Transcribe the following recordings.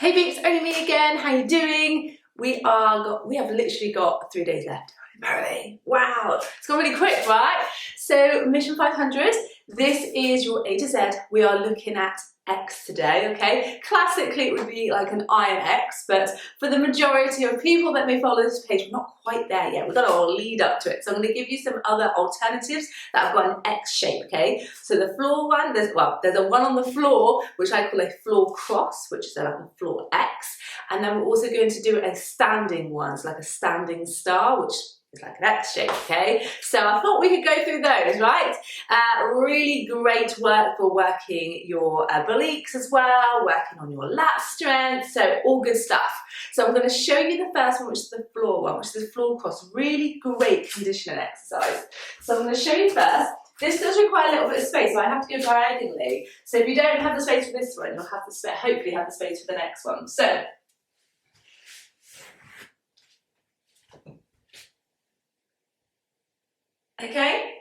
Hey peeps, only me again. How you doing? We have literally got 3 days left. Apparently. Wow, it's gone really quick, right? So Mission 500, this is your A to Z. We are looking at X today, okay? Classically, it would be like an iron X, but for the majority of people that may follow this page, we're not quite there yet. We've got to all lead up to it. So I'm going to give you some other alternatives that have got an X shape, okay? So the floor one, there's a one on the floor, which I call a floor cross, which is like a floor X. And then we're also going to do a standing one, so like a standing star, which is like an X shape, okay? So I thought we could go through those, right? Really great work for working your obliques as well, working on your lat strength, so all good stuff. So I'm going to show you the first one, which is the floor one, which is the floor cross. Really great conditioning exercise. So I'm going to show you first. This does require a little bit of space, so I have to go diagonally. So if you don't have the space for this one, you'll have to hopefully have the space for the next one. So okay,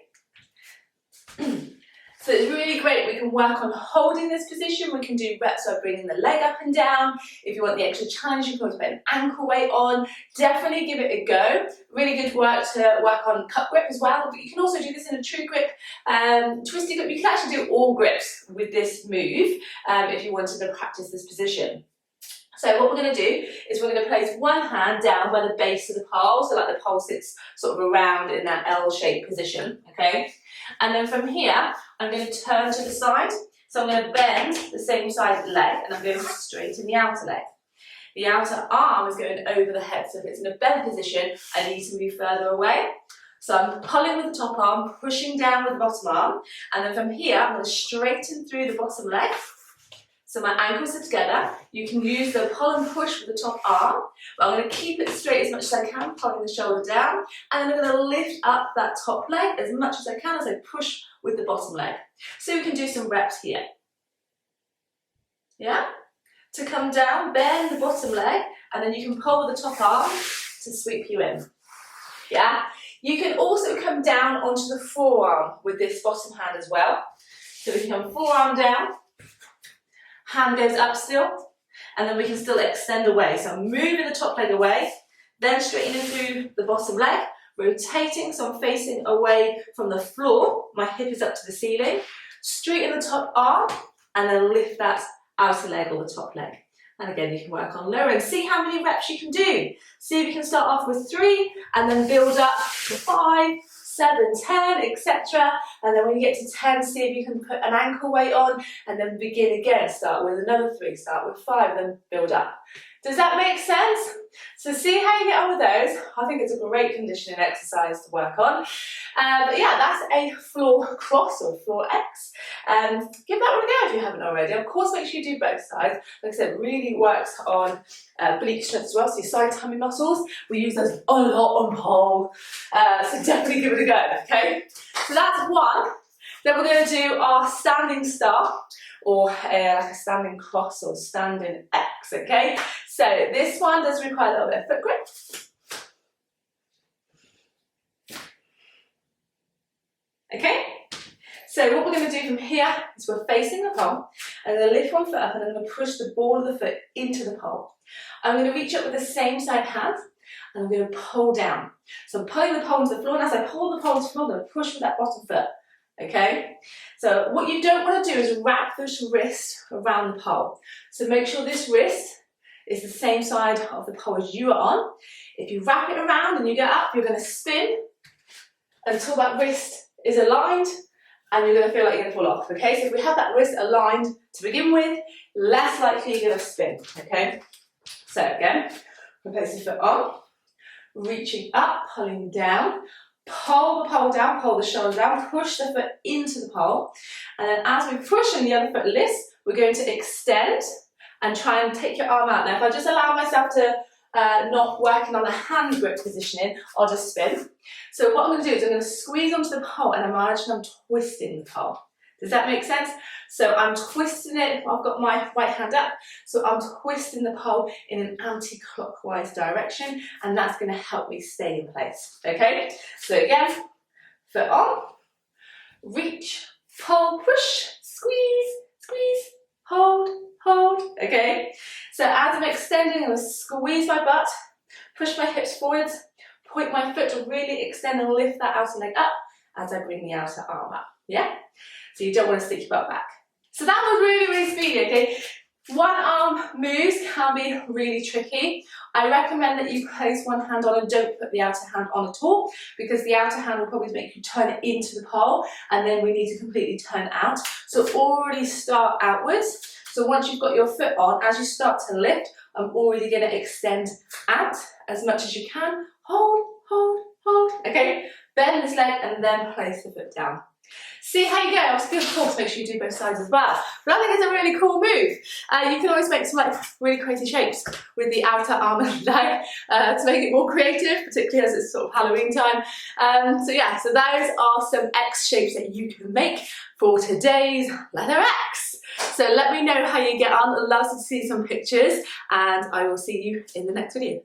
so it's really great. We can work on holding this position. We can do reps by bringing the leg up and down. If you want the extra challenge, you can always put an ankle weight on. Definitely give it a go. Really good work to work on cup grip as well, but you can also do this in a true grip, twisty grip. You can actually do all grips with this move if you wanted to practice this position. So what we're going to do is we're going to place one hand down by the base of the pole, so like the pole sits sort of around in that L-shaped position, okay? And then from here, I'm going to turn to the side. So I'm going to bend the same side leg, and I'm going to straighten the outer leg. The outer arm is going over the head, so if it's in a bent position, I need to move further away. So I'm pulling with the top arm, pushing down with the bottom arm, and then from here, I'm going to straighten through the bottom leg. So my ankles are together. You can use the pull and push with the top arm, but I'm going to keep it straight as much as I can, pulling the shoulder down, and then I'm going to lift up that top leg as much as I can as I push with the bottom leg. So we can do some reps here. Yeah? To come down, bend the bottom leg, and then you can pull with the top arm to sweep you in. Yeah? You can also come down onto the forearm with this bottom hand as well. So we can come forearm down, hand goes up still, and then we can still extend away. So I'm moving the top leg away, then straightening through the bottom leg, rotating, so I'm facing away from the floor, my hip is up to the ceiling, straighten the top arm, and then lift that outer leg or the top leg. And again, you can work on lowering. See how many reps you can do. See if you can start off with 3, and then build up to 5, 7, 10, etc. And then when you get to 10, see if you can put an ankle weight on, and then begin again. Start with another 3, start with 5, then build up. Does that make sense? So see how you get on with those. I think it's a great conditioning exercise to work on. But yeah, that's a floor cross or floor X. Give that one a go if you haven't already. Of course, make sure you do both sides. Like I said, really works on oblique strength as well. So your side tummy muscles, we use those a lot on pole. So definitely give it a go, okay? So that's one. Then we're going to do our standing star, or like a standing cross or standing X, okay? So this one does require a little bit of foot grip. Okay? So what we're going to do from here is we're facing the pole, and I'm going to lift one foot up, and I'm going to push the ball of the foot into the pole. I'm going to reach up with the same side hand, and I'm going to pull down. So I'm pulling the pole to the floor, and as I pull the pole to the floor, I'm going to push with that bottom foot. Okay, so what you don't want to do is wrap this wrist around the pole. So make sure this wrist is the same side of the pole as you are on. If you wrap it around and you get up, you're going to spin until that wrist is aligned, and you're going to feel like you're going to fall off. Okay, so if we have that wrist aligned to begin with, less likely you're going to spin. Okay, so again, we're placing the foot on, reaching up, pulling down. Pull the pole down, pull the shoulder down, push the foot into the pole, and then as we push and the other foot lifts, we're going to extend and try and take your arm out. Now if I just allow myself to not working on the hand grip positioning, I'll just spin. So what I'm going to do is I'm going to squeeze onto the pole, and imagine I'm twisting the pole. Does that make sense? So I'm twisting it, I've got my right hand up, so I'm twisting the pole in an anti-clockwise direction, and that's going to help me stay in place, okay? So again, foot on, reach, pull, push, squeeze, squeeze, hold, hold, okay? So as I'm extending, I'm going to squeeze my butt, push my hips forwards, point my foot to really extend and lift that outer leg up as I bring the outer arm up, yeah? So you don't want to stick your butt back. So that was really, really speedy, okay? One arm moves can be really tricky. I recommend that you place one hand on and don't put the outer hand on at all, because the outer hand will probably make you turn it into the pole and then we need to completely turn out. So already start outwards. So once you've got your foot on, as you start to lift, I'm already going to extend out as much as you can. Hold, hold, hold. Okay, bend this leg and then place the foot down. See how you go. Obviously, of course, make sure you do both sides as well. But I think it's a really cool move. You can always make some like really crazy shapes with the outer arm and leg to make it more creative, particularly as it's sort of Halloween time. So yeah, so those are some X shapes that you can make for today's letter X. So let me know how you get on. I'd love to see some pictures and I will see you in the next video.